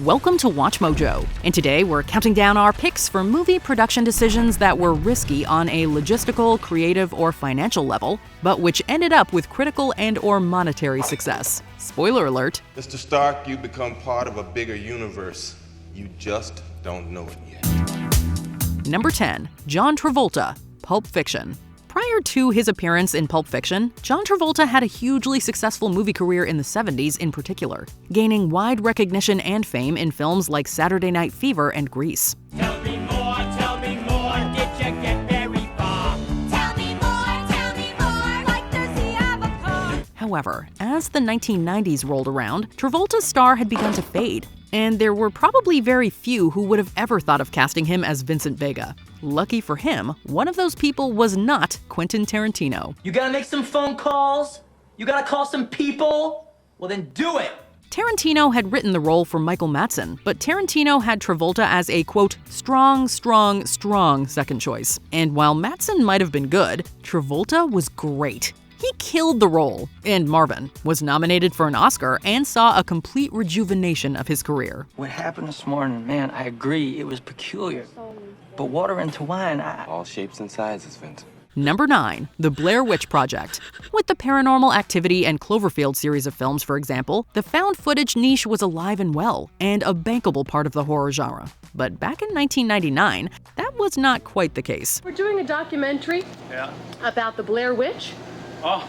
Welcome to WatchMojo, and today we're counting down our picks for movie production decisions that were risky on a logistical, creative, or financial level, but which ended up with critical and/or monetary success. Spoiler alert. Mr. Stark, you become part of a bigger universe. You just don't know it yet. Number 10. John Travolta, Pulp Fiction. Prior to his appearance in Pulp Fiction, John Travolta had a hugely successful movie career in the 70s in particular, gaining wide recognition and fame in films like Saturday Night Fever and Grease. Tell me more, did you get very far? Tell me more, like does he have a car? However, as the 1990s rolled around, Travolta's star had begun to fade, and there were probably very few who would have ever thought of casting him as Vincent Vega. Lucky for him, one of those people was not Quentin Tarantino. You gotta make some phone calls? You gotta call some people? Well then do it! Tarantino had written the role for Michael Madsen, but Tarantino had Travolta as a, quote, strong second choice. And while Madsen might have been good, Travolta was great. He killed the role, and Marvin was nominated for an Oscar and saw a complete rejuvenation of his career. What happened this morning, man, I agree, it was peculiar. But water into wine, All shapes and sizes, Vincent. Number 9. The Blair Witch Project. With the Paranormal Activity and Cloverfield series of films, for example, the found footage niche was alive and well, and a bankable part of the horror genre. But back in 1999, that was not quite the case. We're doing a documentary about the Blair Witch. Oh,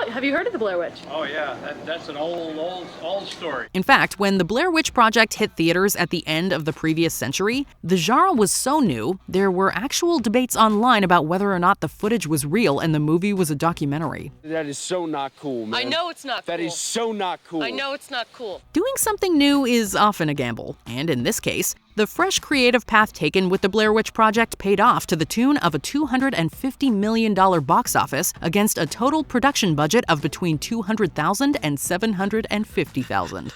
have you heard of the Blair Witch? Oh yeah, that's an old story. In fact, when the Blair Witch Project hit theaters at the end of the previous century, the genre was so new, there were actual debates online about whether or not the footage was real and the movie was a documentary. That is so not cool, man. I know it's not cool. That is so not cool. I know it's not cool. Doing something new is often a gamble, and in this case, the fresh creative path taken with the Blair Witch Project paid off to the tune of a $250 million box office against a total production budget of between $200,000 and $750,000.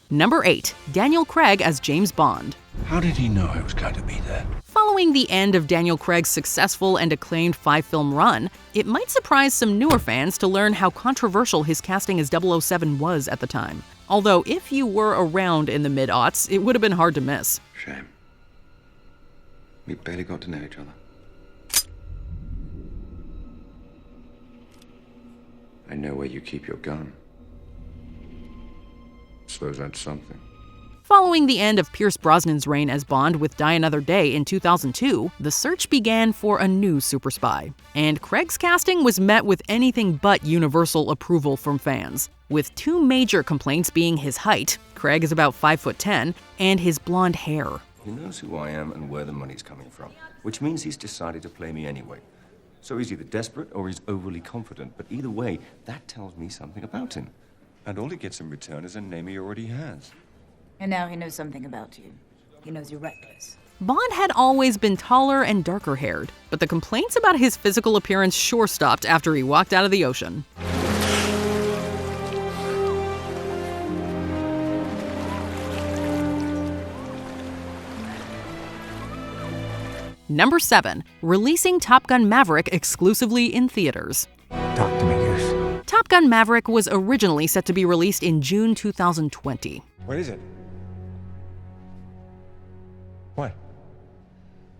Number 8. Daniel Craig as James Bond. How did he know I was going to be there? Following the end of Daniel Craig's successful and acclaimed 5-film run, it might surprise some newer fans to learn how controversial his casting as 007 was at the time. Although, if you were around in the mid-aughts, it would have been hard to miss. Shame. We barely got to know each other. I know where you keep your gun. Suppose that's something. Following the end of Pierce Brosnan's reign as Bond with Die Another Day in 2002, the search began for a new super spy. And Craig's casting was met with anything but universal approval from fans, with two major complaints being his height — Craig is about 5'10", and his blonde hair. He knows who I am and where the money's coming from, which means he's decided to play me anyway. So he's either desperate or he's overly confident, but either way, that tells me something about him. And all he gets in return is a name he already has. And now he knows something about you. He knows you're reckless. Bond had always been taller and darker haired, but the complaints about his physical appearance sure stopped after he walked out of the ocean. Number 7. Releasing Top Gun Maverick exclusively in theaters. Talk to me, Goose. Top Gun Maverick was originally set to be released in June 2020. What is it? What?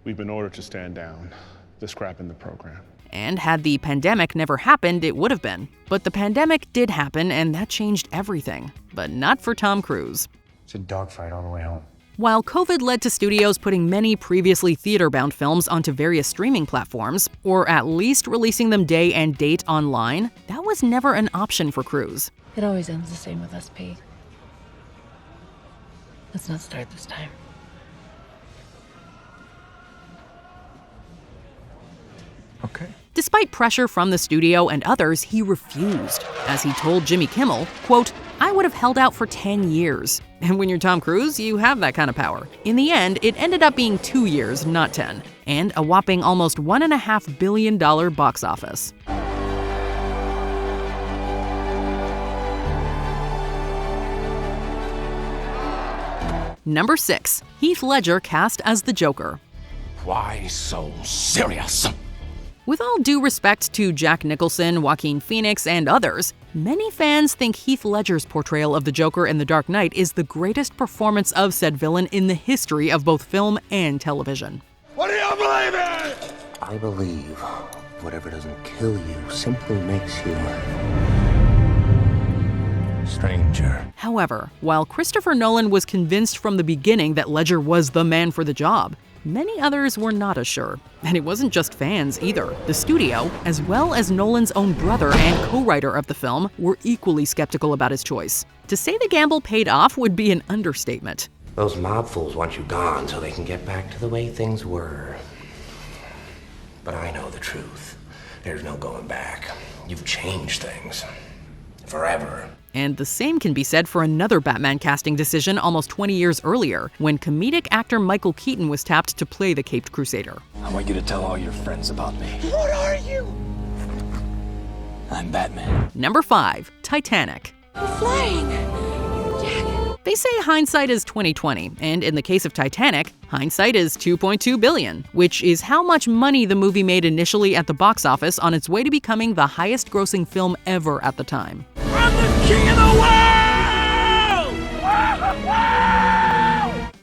We've been ordered to stand down. They're scrapping the program. And had the pandemic never happened, it would have been. But the pandemic did happen, and that changed everything. But not for Tom Cruise. It's a dogfight all the way home. While COVID led to studios putting many previously theater-bound films onto various streaming platforms, or at least releasing them day and date online, that was never an option for Cruise. It always ends the same with us, Pete. Let's not start this time. Okay. Despite pressure from the studio and others, he refused. As he told Jimmy Kimmel, quote, "I would have held out for 10 years. And when you're Tom Cruise, you have that kind of power. In the end, it ended up being 2 years, not 10, and a whopping almost $1.5 billion box office. Number 6. Heath Ledger cast as the Joker. Why so serious? With all due respect to Jack Nicholson, Joaquin Phoenix, and others, Many fans think Heath Ledger's portrayal of the Joker in The Dark Knight is the greatest performance of said villain in the history of both film and television. What do you believe in? I believe whatever doesn't kill you simply makes you stranger. However, while Christopher Nolan was convinced from the beginning that Ledger was the man for the job, many others were not as sure. And it wasn't just fans either. The studio, as well as Nolan's own brother and co-writer of the film, were equally skeptical about his choice. To say the gamble paid off would be an understatement. Those mob fools want you gone so they can get back to the way things were. But I know the truth. There's no going back. You've changed things. Forever. And the same can be said for another Batman casting decision almost 20 years earlier, when comedic actor Michael Keaton was tapped to play the Caped Crusader. I want you to tell all your friends about me. What are you? I'm Batman. Number 5. Titanic. Flying. They say hindsight is 20/20, and in the case of Titanic, hindsight is 2.2 billion, which is how much money the movie made initially at the box office on its way to becoming the highest-grossing film ever at the time. I'm the king of the world!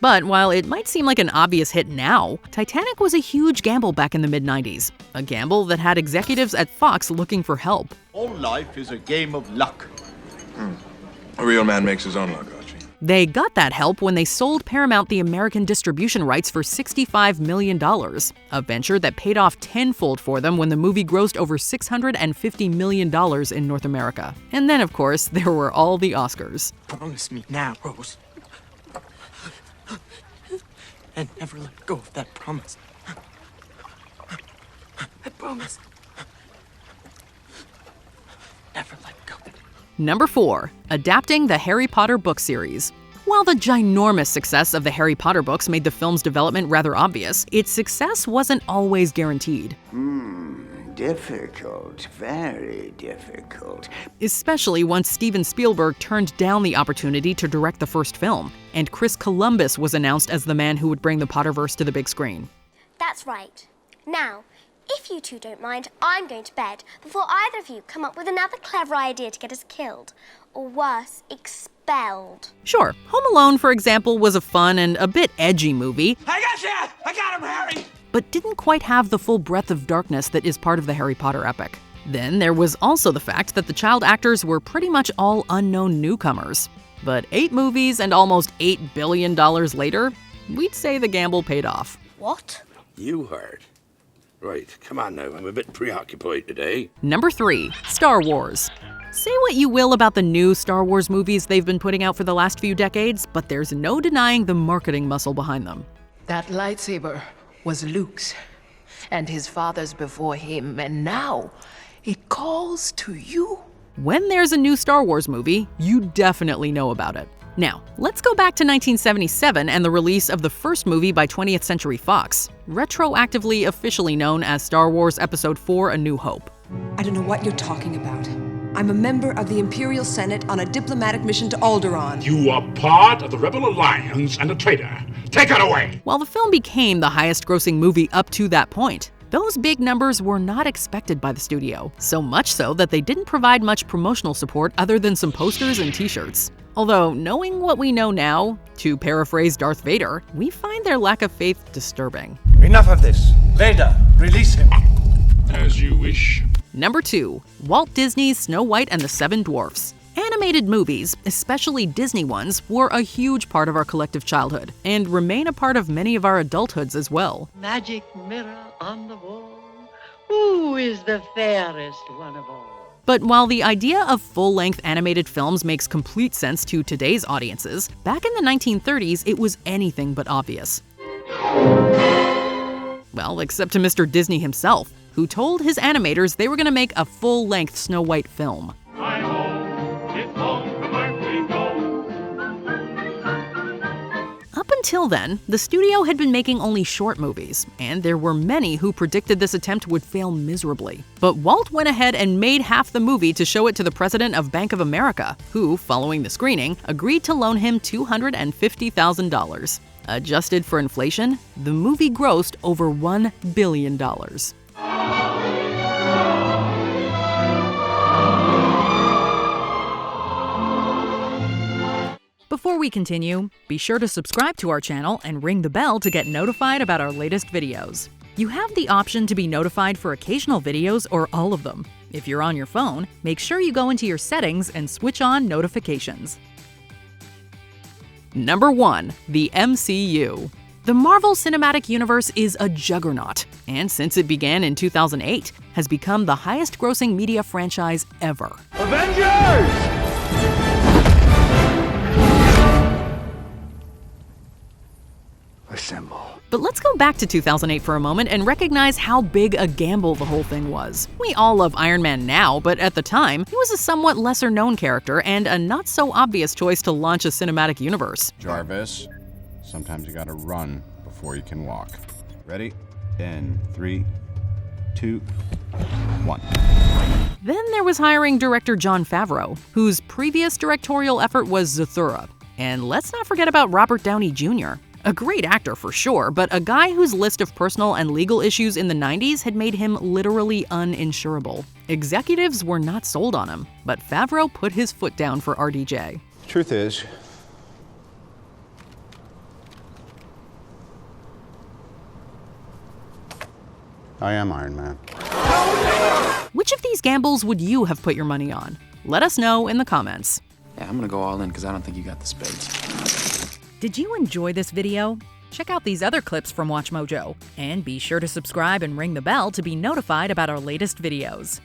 But while it might seem like an obvious hit now, Titanic was a huge gamble back in the mid-90s. A gamble that had executives at Fox looking for help. All life is a game of luck. A real man makes his own luck, Archie. They got that help when they sold Paramount the American distribution rights for $65 million, a venture that paid off tenfold for them when the movie grossed over $650 million in North America. And then, of course, there were all the Oscars. Promise me now, Rose. And never let go of that promise. I promise. Never let go. Number 4. Adapting the Harry Potter book series. While the ginormous success of the Harry Potter books made the film's development rather obvious, its success wasn't always guaranteed. Difficult, very difficult. Especially once Steven Spielberg turned down the opportunity to direct the first film, and Chris Columbus was announced as the man who would bring the Potterverse to the big screen. That's right. Now, if you two don't mind, I'm going to bed before either of you come up with another clever idea to get us killed. Or worse, expelled. Sure, Home Alone, for example, was a fun and a bit edgy movie. I got you! I got him, Harry! But didn't quite have the full breadth of darkness that is part of the Harry Potter epic. Then there was also the fact that the child actors were pretty much all unknown newcomers. But 8 movies and almost $8 billion later, we'd say the gamble paid off. What? You heard. Right, come on now, I'm a bit preoccupied today. Number 3. Star Wars. Say what you will about the new Star Wars movies they've been putting out for the last few decades, but there's no denying the marketing muscle behind them. That lightsaber was Luke's and his father's before him, and now it calls to you. When there's a new Star Wars movie, you definitely know about it. Now, let's go back to 1977 and the release of the first movie by 20th Century Fox, retroactively officially known as Star Wars Episode 4: A New Hope. I don't know what you're talking about. I'm a member of the Imperial Senate on a diplomatic mission to Alderaan. You are part of the Rebel Alliance and a traitor. Take it away! While the film became the highest-grossing movie up to that point, those big numbers were not expected by the studio, so much so that they didn't provide much promotional support other than some posters and t-shirts. Although, knowing what we know now, to paraphrase Darth Vader, we find their lack of faith disturbing. Enough of this. Vader, release him. As you wish. Number 2. Walt Disney's Snow White and the Seven Dwarfs. Animated movies, especially Disney ones, were a huge part of our collective childhood, and remain a part of many of our adulthoods as well. Magic mirror on the wall, who is the fairest one of all? But while the idea of full-length animated films makes complete sense to today's audiences, back in the 1930s it was anything but obvious. Well, except to Mr. Disney himself, who told his animators they were going to make a full-length Snow White film. Up until then, the studio had been making only short movies, and there were many who predicted this attempt would fail miserably. But Walt went ahead and made half the movie to show it to the president of Bank of America, who, following the screening, agreed to loan him $250,000. Adjusted for inflation, the movie grossed over $1 billion. Before we continue, be sure to subscribe to our channel and ring the bell to get notified about our latest videos. You have the option to be notified for occasional videos or all of them. If you're on your phone, make sure you go into your settings and switch on notifications. Number 1. The MCU. The Marvel Cinematic Universe is a juggernaut, and since it began in 2008, has become the highest-grossing media franchise ever. Avengers! Assemble. But let's go back to 2008 for a moment and recognize how big a gamble the whole thing was. We all love Iron Man now, but at the time, he was a somewhat lesser-known character and a not-so-obvious choice to launch a cinematic universe. Jarvis, sometimes you gotta run before you can walk. Ready? In 3, 2, 1. Then there was hiring director Jon Favreau, whose previous directorial effort was Zathura. And let's not forget about Robert Downey Jr., a great actor for sure, but a guy whose list of personal and legal issues in the 90s had made him literally uninsurable. Executives were not sold on him, but Favreau put his foot down for RDJ. Truth is, I am Iron Man. Which of these gambles would you have put your money on? Let us know in the comments. Yeah, I'm gonna go all in because I don't think you got the space. Did you enjoy this video? Check out these other clips from WatchMojo, and be sure to subscribe and ring the bell to be notified about our latest videos.